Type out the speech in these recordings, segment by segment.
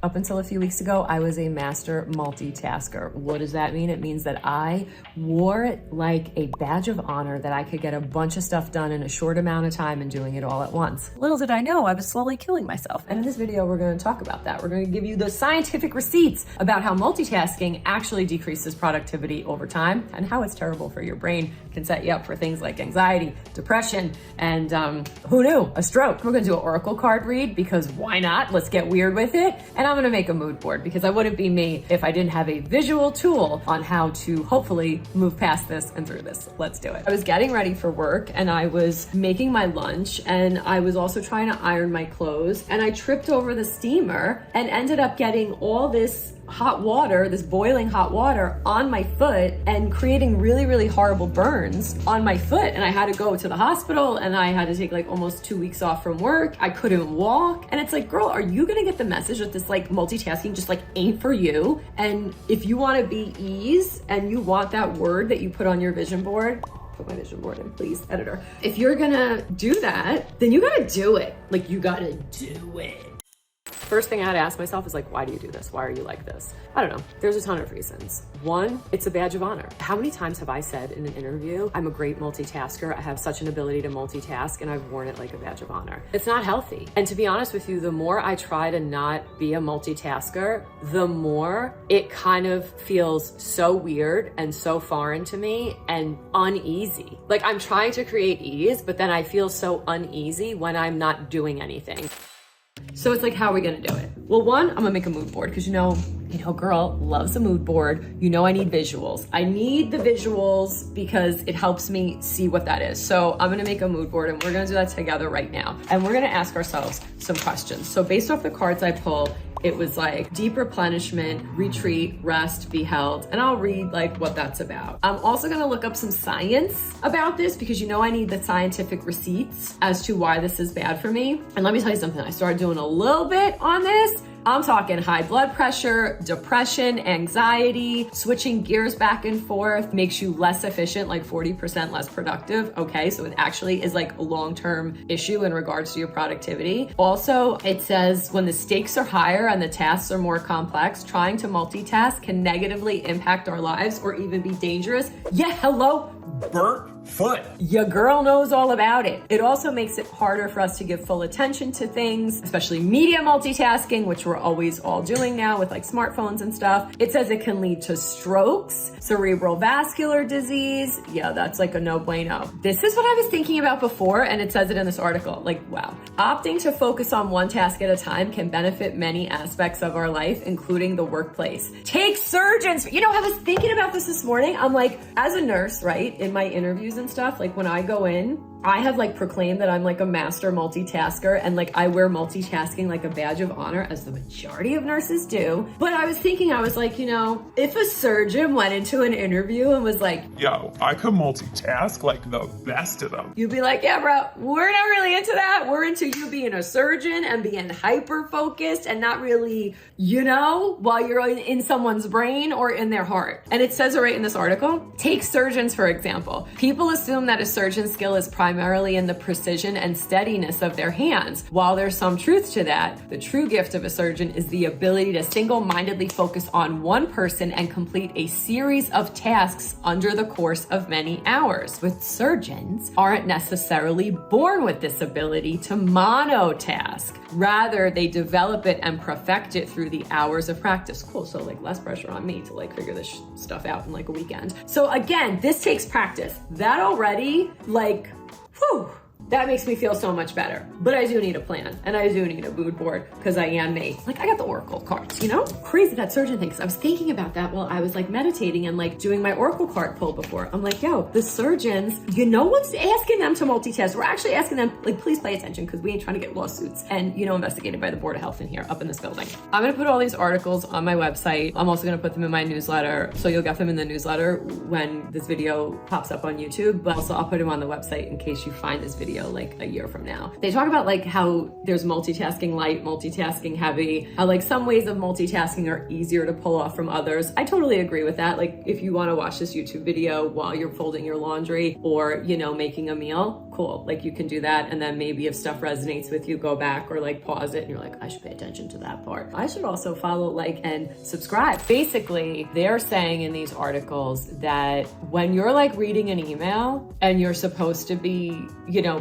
Up until a few weeks ago, I was a master multitasker. What does that mean? It means that I wore it like a badge of honor that I could get a bunch of stuff done in a short amount of time and doing it all at once. Little did I know, I was slowly killing myself. And in this video, we're going to talk about that. We're going to give you the scientific receipts about how multitasking actually decreases productivity over time and how it's terrible for your brain, can set you up for things like anxiety, depression, and who knew, a stroke. We're going to do an oracle card read because why not? Let's get weird with it. And I'm going to make a mood board because I wouldn't be me if I didn't have a visual tool on how to hopefully move past this and through this. Let's do it. I was getting ready for work and I was making my lunch and I was also trying to iron my clothes and I tripped over the steamer and ended up getting all this hot water, this boiling hot water on my foot and creating really, really horrible burns on my foot. And I had to go to the hospital and I had to take like almost 2 weeks off from work. I couldn't walk. And it's like, girl, are you gonna get the message that this like multitasking just like ain't for you? And if you wanna be ease and you want that word that you put on your vision board, put my vision board in, please, editor. If you're gonna do that, then you gotta do it. Like you gotta do it. First thing I had to ask myself is like, why do you do this? Why are you like this? I don't know. There's a ton of reasons. One, it's a badge of honor. How many times have I said in an interview, I'm a great multitasker. I have such an ability to multitask and I've worn it like a badge of honor. It's not healthy. And to be honest with you, the more I try to not be a multitasker, the more it kind of feels so weird and so foreign to me and uneasy. Like I'm trying to create ease, but then I feel so uneasy when I'm not doing anything. So it's like, how are we gonna do it? Well, one, I'm gonna make a mood board because you know, girl loves a mood board. You know, I need visuals. I need the visuals because it helps me see what that is. So I'm gonna make a mood board and we're gonna do that together right now. And we're gonna ask ourselves some questions. So based off the cards I pulled, it was like deep replenishment, retreat, rest, be held. And I'll read like what that's about. I'm also gonna look up some science about this because you know I need the scientific receipts as to why this is bad for me. And let me tell you something, I started doing a little bit on this. I'm talking high blood pressure, depression, anxiety, switching gears back and forth makes you less efficient, like 40% less productive. Okay, so it actually is like a long-term issue in regards to your productivity. Also, it says when the stakes are higher and the tasks are more complex, trying to multitask can negatively impact our lives or even be dangerous. Yeah, hello? Burnt foot. Your girl knows all about it. It also makes it harder for us to give full attention to things, especially media multitasking, which we're always all doing now with like smartphones and stuff. It says it can lead to strokes, cerebral vascular disease. Yeah, that's like a no bueno. This is what I was thinking about before, and it says it in this article. Like, wow. Opting to focus on one task at a time can benefit many aspects of our life, including the workplace. Take surgeons. You know, I was thinking about this morning. I'm like, as a nurse, right, in my interviews and stuff, like when I go in, I have like proclaimed that I'm like a master multitasker and like I wear multitasking like a badge of honor, as the majority of nurses do. But I was thinking, I was like, you know, if a surgeon went into an interview and was like, yo, I could multitask like the best of them, you'd be like, yeah, bro, we're not really into that. We're into you being a surgeon and being hyper focused and not really, you know, while you're in someone's brain or in their heart. And it says it right in this article. Take surgeons, for example. People assume that a surgeon's skill is primarily in the precision and steadiness of their hands. While there's some truth to that, the true gift of a surgeon is the ability to single-mindedly focus on one person and complete a series of tasks under the course of many hours. With surgeons aren't necessarily born with this ability to monotask. Rather, they develop it and perfect it through the hours of practice. Cool, so like less pressure on me to like figure this stuff out in like a weekend. So again, this takes practice. That already, like, whew, that makes me feel so much better. But I do need a plan and I do need a mood board because I am me. Like I got the oracle cards, you know? Crazy that surgeon thing. I was thinking about that while I was like meditating and like doing my oracle card pull before. I'm like, yo, the surgeons, you know what's asking them to multitask? We're actually asking them, like, please pay attention because we ain't trying to get lawsuits and, you know, investigated by the Board of Health in here, up in this building. I'm gonna put all these articles on my website. I'm also gonna put them in my newsletter. So you'll get them in the newsletter when this video pops up on YouTube, but also I'll put them on the website in case you find this video like a year from now. They talk about like how there's multitasking light, multitasking heavy, how like some ways of multitasking are easier to pull off from others. I totally agree with that. Like if you want to watch this YouTube video while you're folding your laundry or, you know, making a meal, cool. Like you can do that. And then maybe if stuff resonates with you, go back or like pause it and you're like, I should pay attention to that part. I should also follow, like, and subscribe. Basically, they're saying in these articles that when you're like reading an email and you're supposed to be,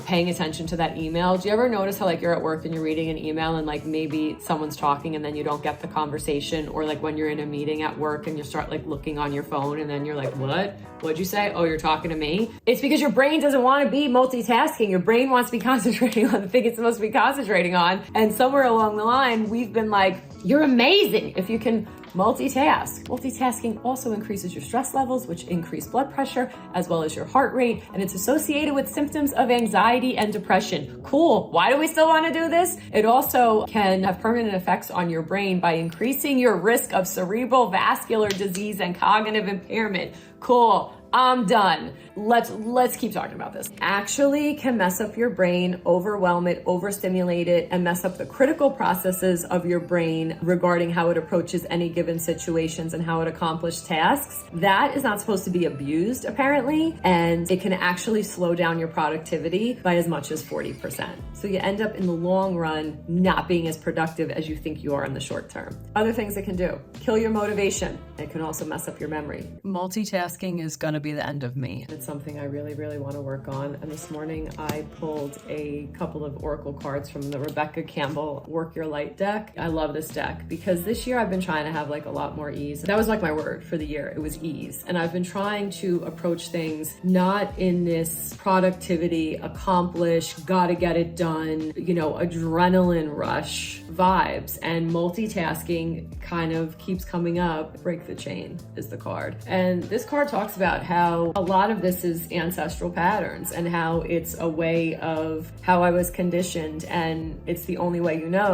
paying attention to that email, do you ever notice how like you're at work and you're reading an email and like maybe someone's talking and then you don't get the conversation, or like when you're in a meeting at work and you start like looking on your phone and then you're like, what'd you say? Oh, you're talking to me? It's because your brain doesn't want to be multitasking. Your brain wants to be concentrating on the thing it's supposed to be concentrating on. And somewhere along the line, we've been like, you're amazing if you can multitask. Multitasking also increases your stress levels, which increase blood pressure as well as your heart rate, and it's associated with symptoms of anxiety and depression. Cool. Why do we still want to do this? It also can have permanent effects on your brain by increasing your risk of cerebral vascular disease and cognitive impairment. Cool. I'm done. Let's keep talking about this. Actually can mess up your brain, overwhelm it, overstimulate it, and mess up the critical processes of your brain regarding how it approaches any given situations and how it accomplishes tasks. That is not supposed to be abused, apparently, and it can actually slow down your productivity by as much as 40%. So you end up in the long run not being as productive as you think you are in the short term. Other things it can do: kill your motivation. It can also mess up your memory. Multitasking is going to be the end of me. It's something I really, really want to work on. And this morning I pulled a couple of Oracle cards from the Rebecca Campbell Work Your Light deck. I love this deck because this year I've been trying to have like a lot more ease. That was like my word for the year. It was ease. And I've been trying to approach things not in this productivity, accomplish, gotta get it done, adrenaline rush vibes. And multitasking kind of keeps coming up. Break the chain is the card. And this card talks about how a lot of this is ancestral patterns and how it's a way of how I was conditioned, and it's the only way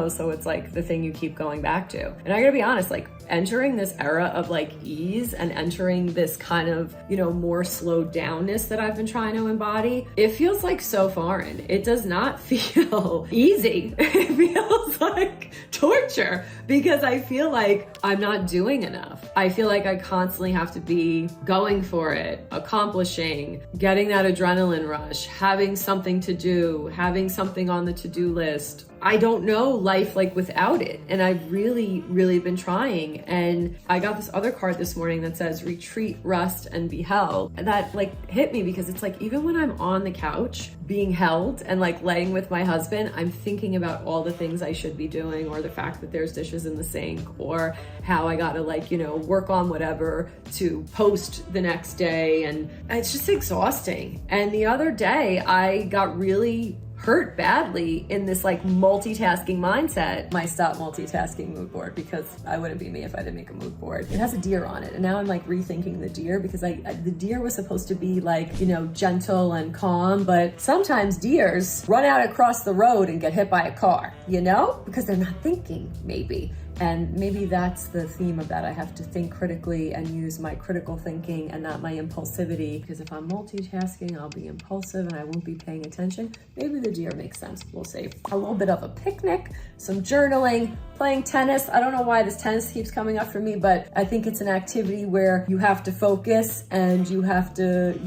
so it's like the thing you keep going back to. And I gotta be honest, like entering this era of like ease and entering this kind of, more slowed downness that I've been trying to embody, it feels like so foreign. It does not feel easy. It feels like torture because I feel like I'm not doing enough. I feel like I constantly have to be going for it, accomplishing, getting that adrenaline rush, having something to do, having something on the to-do list. I don't know life like without it. And I've really, really been trying. And I got this other card this morning that says retreat, rest, and be held. And that like hit me because it's like, even when I'm on the couch being held and like laying with my husband, I'm thinking about all the things I should be doing, or the fact that there's dishes in the sink, or how I gotta work on whatever to post the next day. And it's just exhausting. And the other day I got really hurt badly in this like multitasking mindset. My stop multitasking mood board, because I wouldn't be me if I didn't make a mood board. It has a deer on it, and now I'm like rethinking the deer because the deer was supposed to be like, gentle and calm, but sometimes deers run out across the road and get hit by a car, because they're not thinking maybe. And maybe that's the theme of that. I have to think critically and use my critical thinking and not my impulsivity, because if I'm multitasking, I'll be impulsive and I won't be paying attention. Maybe the deer makes sense. We'll see. A little bit of a picnic, some journaling, playing tennis. I don't know why this tennis keeps coming up for me, but I think it's an activity where you have to focus and you have to,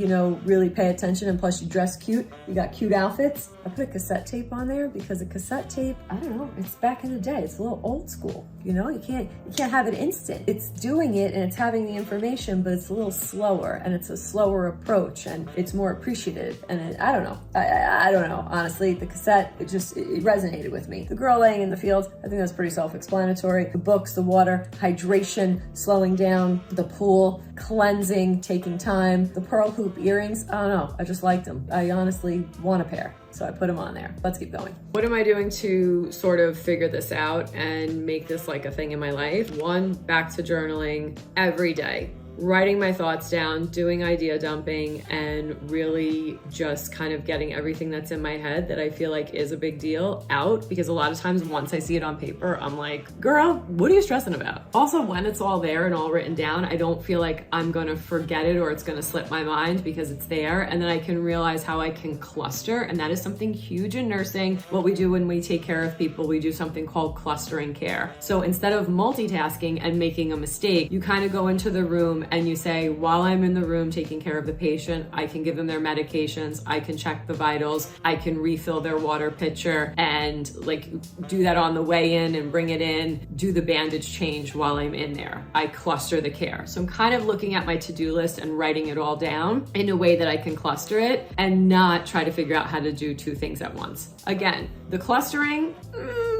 really pay attention, and plus you dress cute. You got cute outfits. I put a cassette tape on there because a cassette tape, I don't know, it's back in the day. It's a little old school. You can't have it instant. It's doing it and it's having the information, but it's a little slower, and it's a slower approach, and it's more appreciative. And I don't know. I don't know. Honestly, the cassette, it resonated with me. The girl laying in the field, I think that's pretty self-explanatory. The books, the water, hydration, slowing down, the pool, cleansing, taking time, the pearl hoop earrings. I don't know. I just liked them. I honestly want a pair. So I put them on there. Let's keep going. What am I doing to sort of figure this out and make this like a thing in my life? One, back to journaling every day. Writing my thoughts down, doing idea dumping, and really just kind of getting everything that's in my head that I feel like is a big deal out, because a lot of times once I see it on paper, I'm like, girl, what are you stressing about? Also, when it's all there and all written down, I don't feel like I'm gonna forget it or it's gonna slip my mind because it's there, and then I can realize how I can cluster, and that is something huge in nursing. What we do when we take care of people, we do something called clustering care. So instead of multitasking and making a mistake, you kind of go into the room and you say, while I'm in the room taking care of the patient, I can give them their medications, I can check the vitals, I can refill their water pitcher and like do that on the way in and bring it in, do the bandage change while I'm in there. I cluster the care. So I'm kind of looking at my to-do list and writing it all down in a way that I can cluster it and not try to figure out how to do two things at once. Again, the clustering,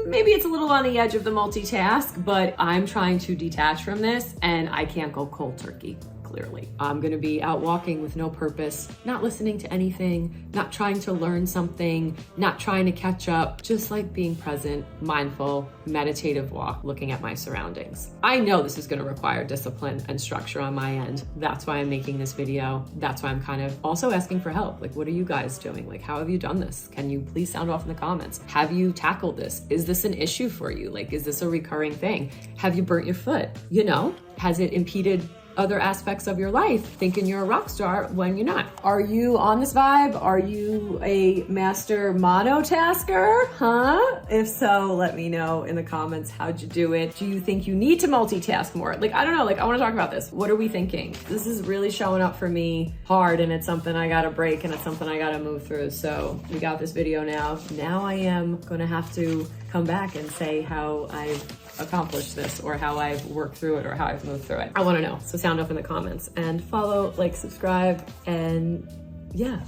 maybe it's a little on the edge of the multitask, but I'm trying to detach from this and I can't go cold turkey. Clearly, I'm gonna be out walking with no purpose, not listening to anything, not trying to learn something, not trying to catch up, just like being present, mindful, meditative walk, looking at my surroundings. I know this is gonna require discipline and structure on my end. That's why I'm making this video. That's why I'm kind of also asking for help. Like, what are you guys doing? Like, how have you done this? Can you please sound off in the comments? Have you tackled this? Is this an issue for you? Like, is this a recurring thing? Have you burnt your foot? You know, has it impeded other aspects of your life, thinking you're a rock star when you're not? Are you on this vibe? Are you a master monotasker? Huh? If so, let me know in the comments. How'd you do it? Do you think you need to multitask more? Like, I don't know, like I wanna talk about this. What are we thinking? This is really showing up for me hard and it's something I gotta break and it's something I gotta move through. So we got this video now. Now I am gonna have to come back and say how I've accomplished this or how I've worked through it or how I've moved through it. I wanna know, so sound off in the comments and follow, like, subscribe, and yeah,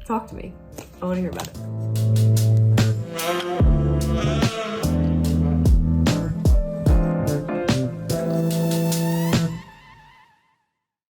talk to me. I wanna hear about it.